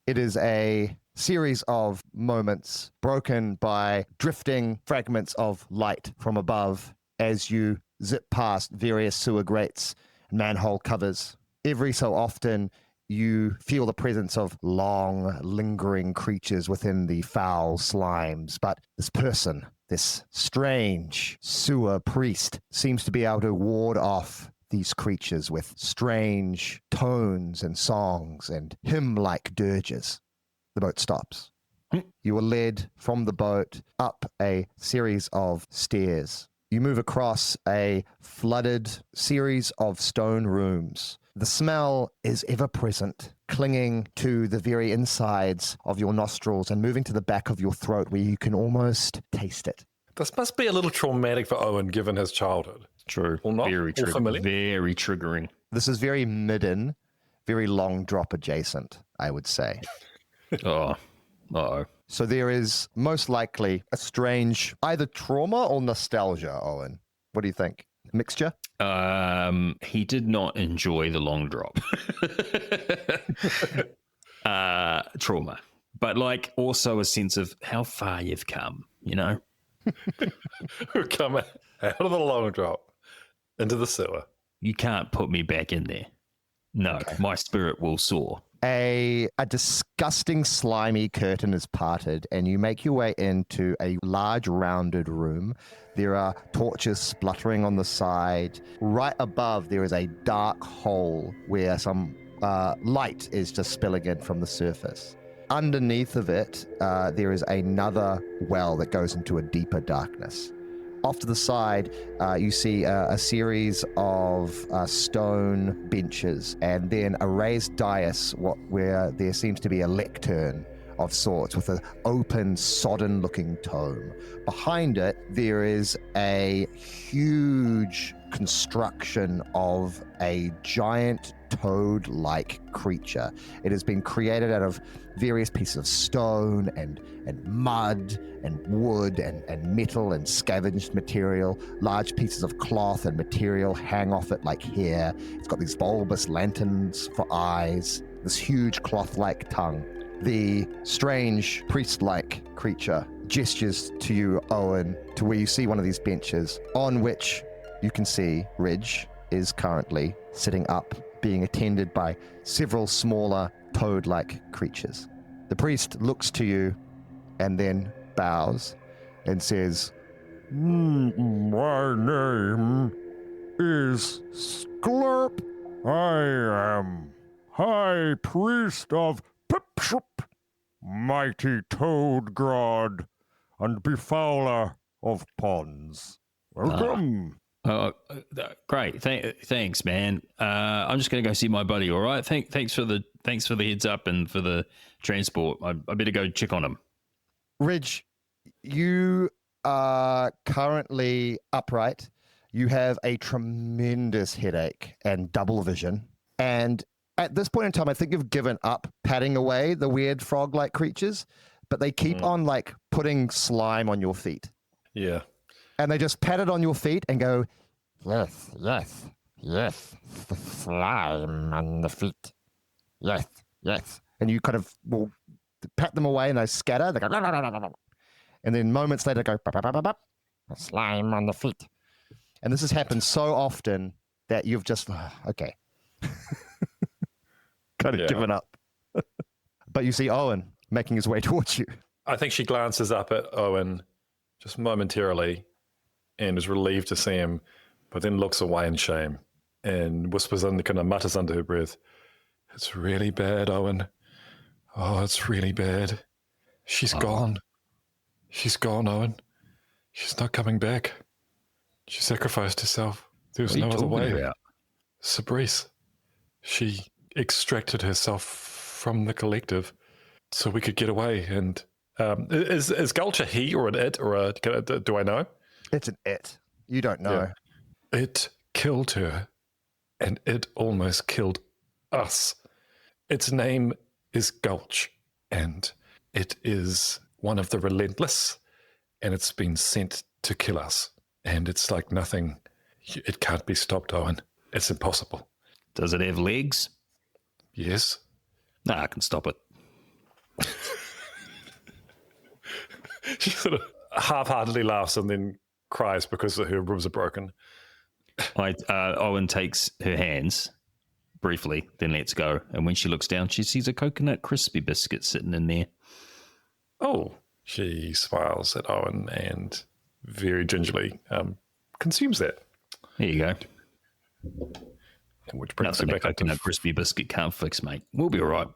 Speaker 4: It is a series of moments broken by drifting fragments of light from above as you zip past various sewer grates and manhole covers. Every so often, you feel the presence of long, lingering creatures within the foul slimes. But this person, this strange sewer priest, seems to be able to ward off these creatures with strange tones and songs and hymn-like dirges. The boat stops. You are led from the boat up a series of stairs. You move across a flooded series of stone rooms. The smell is ever present, clinging to the very insides of your nostrils and moving to the back of your throat where you can almost taste it.
Speaker 2: This must be a little traumatic for Owen, given his childhood.
Speaker 3: True.
Speaker 2: Or not?
Speaker 3: Very
Speaker 2: Or familiar?
Speaker 3: Very triggering.
Speaker 4: This is very midden, very long drop adjacent, I would say.
Speaker 3: Oh. Uh-oh.
Speaker 4: So there is most likely a strange either trauma or nostalgia, Owen. What do you think? Mixture?
Speaker 3: He did not enjoy the long drop. Trauma. But like also a sense of how far you've come, you know?
Speaker 2: Who come out of the long drop into the sewer.
Speaker 3: You can't put me back in there. No, my spirit will soar.
Speaker 4: A disgusting slimy curtain is parted and you make your way into a large rounded room. There are torches spluttering on the side. Right above there is a dark hole where some light is just spilling in from the surface. Underneath of it, there is another well that goes into a deeper darkness. Off to the side, you see a series of stone benches and then a raised dais where there seems to be a lectern of sorts with an open, sodden-looking tome. Behind it, there is a huge construction of a giant toad-like creature. It has been created out of various pieces of stone and mud and wood and metal and scavenged material. Large pieces of cloth and material hang off it like hair. It's got these bulbous lanterns for eyes, this huge cloth-like tongue. The strange priest-like creature gestures to you, Owen, to where you see one of these benches on which you can see Ridge is currently sitting up, being attended by several smaller toad-like creatures. The priest looks to you and then bows and says,
Speaker 5: My name is Sklurp. I am High Priest of Pipshup, mighty toad god and befouler of ponds. Welcome.
Speaker 3: Great. Thanks, man. I'm just going to go see my buddy. All right. Thanks for the heads up and for the transport. I better go check on him.
Speaker 4: Ridge, you are currently upright. You have a tremendous headache and double vision. And at this point in time, I think you've given up patting away the weird frog-like creatures, but they keep on like putting slime on your feet.
Speaker 2: Yeah.
Speaker 4: And they just pat it on your feet and go,
Speaker 5: Yes, yes, yes. The slime on the feet. Yes, yes.
Speaker 4: and you kind of will pat them away and they scatter. They go, "No, no, no, no, no, no." And then moments later go, "Bop, bop, bop, bop, bop."
Speaker 5: The slime on the feet.
Speaker 4: And this has happened so often that you've just, okay. kind of given up. But you see Owen making his way towards you.
Speaker 2: I think she glances up at Owen just momentarily and is relieved to see him, but then looks away in shame and whispers under, kind of mutters under her breath, "It's really bad, Owen. Oh, it's really bad. She's gone. She's gone, Owen. She's not coming back. She sacrificed herself. There was no other way. Sabrice, she extracted herself from the collective so we could get away. And is Gulch a he or an it or a? Do I know?
Speaker 4: It's an it. You don't know.
Speaker 2: Yeah. It killed her, and it almost killed us. Its name is Gulch, and it is one of the relentless, and it's been sent to kill us. And it's like nothing. It can't be stopped, Owen. It's impossible.
Speaker 3: Does it have legs?
Speaker 2: Yes.
Speaker 3: Nah, I can stop it.
Speaker 2: She sort of half-heartedly laughs and then cries because her ribs are broken.
Speaker 3: Owen takes her hands briefly, then lets go. And when she looks down, she sees a coconut crispy biscuit sitting in there.
Speaker 2: Oh. She smiles at Owen and very gingerly consumes that.
Speaker 3: There you go.
Speaker 2: Which brings
Speaker 3: Nothing
Speaker 2: her
Speaker 3: a
Speaker 2: back up to
Speaker 3: coconut crispy biscuit can't fix, mate. We'll be all right.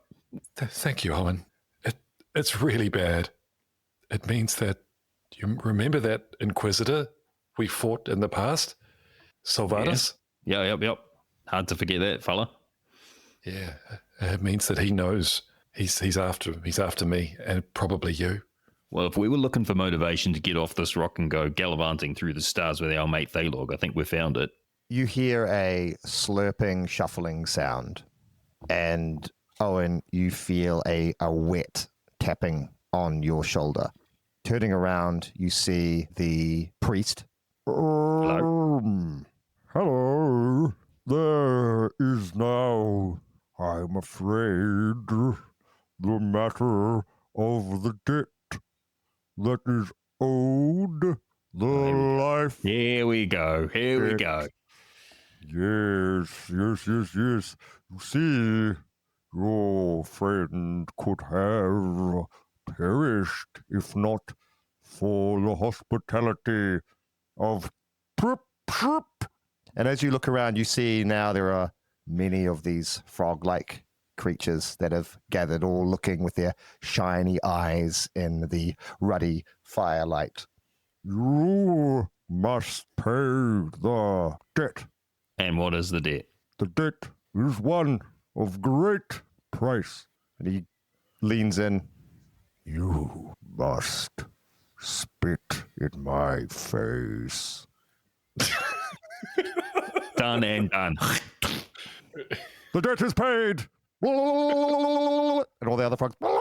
Speaker 2: Thank you, Owen. It's really bad. It means that you remember that Inquisitor we fought in the past? Salvatus?
Speaker 3: Yeah, yep. Hard to forget that, fella.
Speaker 2: Yeah. It means that he knows he's after me and probably you.
Speaker 3: Well, if we were looking for motivation to get off this rock and go gallivanting through the stars with our mate Thalog, I think we found it.
Speaker 4: You hear a slurping, shuffling sound. And Owen, you feel a wet tapping on your shoulder. Turning around, you see the priest.
Speaker 3: Hello?
Speaker 5: Hello. There is now, I'm afraid, the matter of the debt that is owed the life.
Speaker 3: Here we go.
Speaker 5: Yes. You see, your friend could have perished if not for the hospitality of Prip.
Speaker 4: And as you look around, you see now there are many of these frog-like creatures that have gathered, all looking with their shiny eyes in the ruddy firelight.
Speaker 5: You must pay the debt.
Speaker 3: And what is the debt?
Speaker 5: The debt is one of great price.
Speaker 4: And he leans in.
Speaker 5: You must spit in my face.
Speaker 3: Done and done.
Speaker 5: The debt is paid.
Speaker 4: And all the other frogs.
Speaker 3: Blah,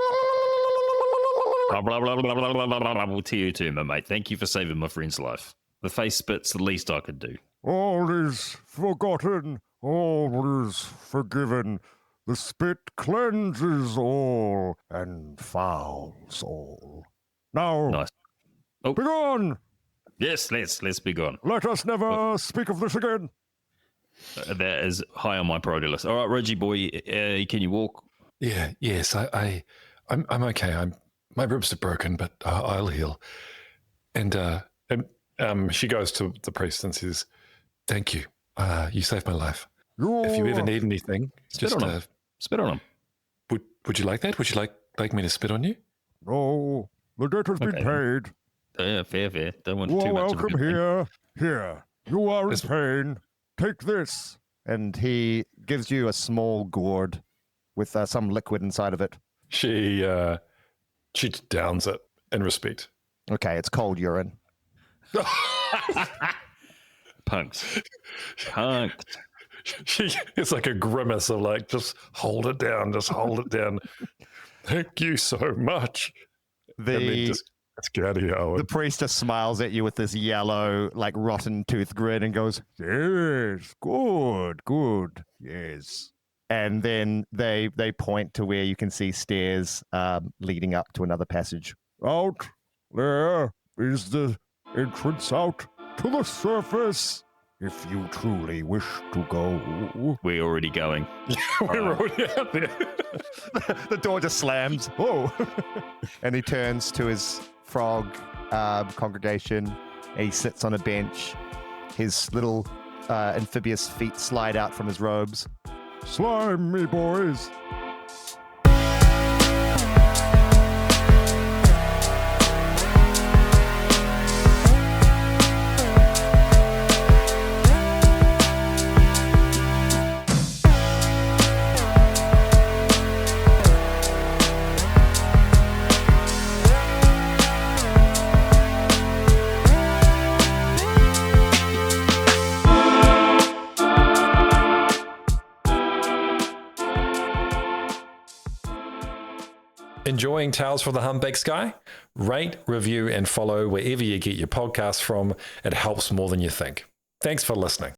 Speaker 3: blah, blah, blah, blah, blah, blah, blah, blah. To you too, my mate. Thank you for saving my friend's life. The face spit's the least I could do.
Speaker 5: All is forgotten. All is forgiven. The spit cleanses all and fouls all. Now,
Speaker 3: Nice. Oh.
Speaker 5: begone!
Speaker 3: Yes, let's be gone.
Speaker 5: Let us never speak of this again.
Speaker 3: That is high on my priority list. All right, Reggie boy, can you walk?
Speaker 2: Yes, I'm okay. My ribs are broken, but I'll heal. And she goes to the priest and says, "Thank you. You saved my life. If you ever need anything,
Speaker 3: Spit on him. Spit on him.
Speaker 2: Would you like that? Would you like me to spit on you?"
Speaker 5: No, the debt has been
Speaker 3: Okay.
Speaker 5: paid.
Speaker 3: Yeah, fair. Don't want
Speaker 4: You
Speaker 3: too
Speaker 4: are
Speaker 3: much of a
Speaker 4: welcome
Speaker 3: good thing.
Speaker 4: here. Here, you are in pain. Take this. And he gives you a small gourd with some liquid inside of it.
Speaker 2: She downs it in respect.
Speaker 4: Okay, it's cold urine.
Speaker 3: Punked.
Speaker 2: It's like a grimace of like, just hold it down, Thank you so much. And then
Speaker 4: The
Speaker 2: just let's get out of here, Owen.
Speaker 4: the priest just smiles at you with this yellow, like rotten tooth grin and goes, "Yes, good, yes." And then they point to where you can see stairs leading up to another passage. Out there is the entrance out to the surface. If you truly wish to go.
Speaker 3: We're already going.
Speaker 2: We're already out there.
Speaker 4: The door just slams. Whoa. And he turns to his frog congregation. And he sits on a bench. His little amphibious feet slide out from his robes. Slime me, boys.
Speaker 2: Enjoying Tales from the Humpback Sky? Rate, review, and follow wherever you get your podcasts from. It helps more than you think. Thanks for listening.